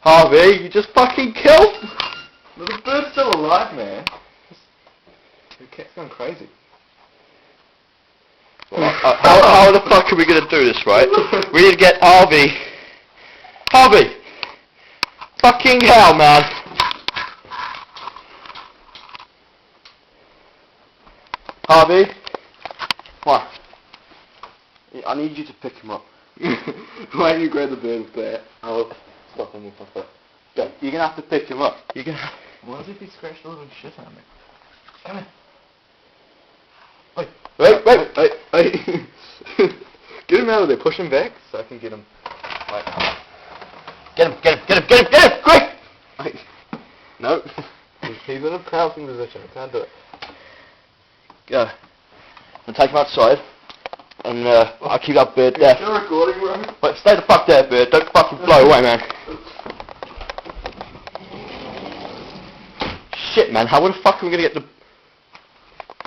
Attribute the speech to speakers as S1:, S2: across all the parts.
S1: Harvey, you just fucking killed... The bird's still alive, man. The cat's going crazy. Well, how the fuck are we going to do this, right? We need to get Harvey. Harvey! Fucking hell, man. Harvey? Come on. I need you to pick him up. Why don't you grab the bird with that? I'll stop him with my foot. Go. You're going to have to pick him up. You're going to... What if he scratched a little shit out of me? Come here. Wait. Get him out of there. Push him back so I can get him. Like, get him, quick! Wait. No. He's in a pouncing position. I can't do it. Go. I'm take him outside. And I'll keep that bird there. You're recording, bro. But stay the fuck there, bird. Don't fucking blow away, man. Shit, man. How the fuck are we gonna get the...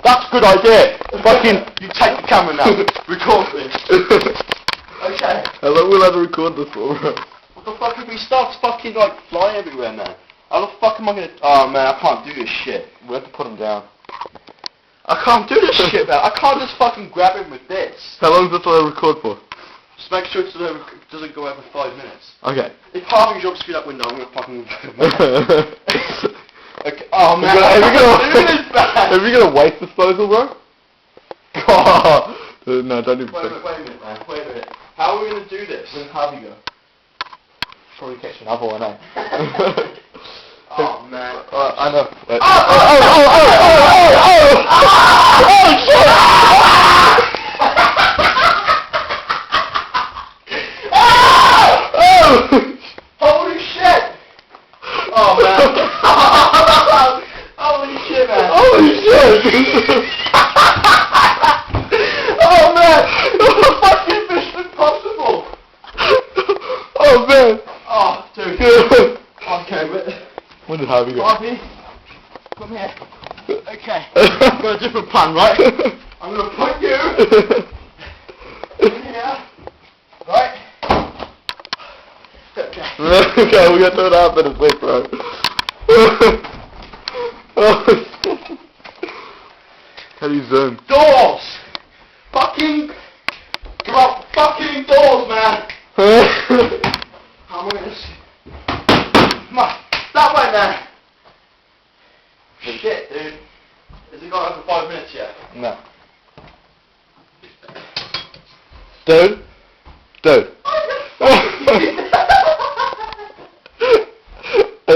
S1: That's a good idea. Fucking, you take the camera now. Record this. Okay. How long will I have to record this for, bro? What the fuck if he starts fucking like flying everywhere, man? How the fuck am I gonna... Oh, man, I can't do this shit. We have to put him down. I can't do this shit, man. I can't just fucking grab him with this. How long does this record for? Just make sure it doesn't go over 5 minutes. Okay. If Harvey jumps through that window, I'm gonna fucking... Okay. Oh man, have you got a waste disposal, bro? Oh, no, don't even... Wait a minute, man. Wait a minute. How are we gonna do this? Where's Harvey go? Probably catch another one, eh? Oh man. I know. Holy shit! Oh man. Holy shit, man. Holy shit! Oh man! The fucking Mission Impossible! Oh man! Oh dude. Okay, but... When did Harvey go? Harvey, come here. Okay. I've got a different plan, right? I'm gonna put you in here. Right? Okay. Okay, we got 2.5 minutes left, bro. How do you zoom? Doors! Fucking... Come on, fucking doors, man! I'm gonna see. Come on, that way, man! Shit, dude. Has he got over 5 minutes yet? No. Dude?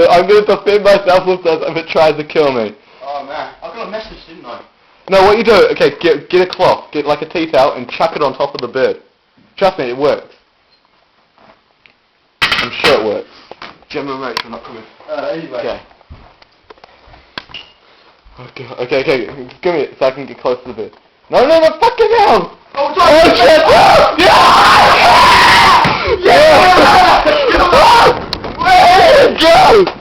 S1: I'm going to defend myself with this if it tries to kill me. Oh man, I got a message, didn't I? No, what you do, okay, get a cloth, get like a tea towel and chuck it on top of the bird. Trust me, it works. I'm sure it works. Gemma and Rachel not coming. Anyway. Okay, give me it so I can get close to the bird. No, fucking hell! Oh, shit! Yeah! Where did it go?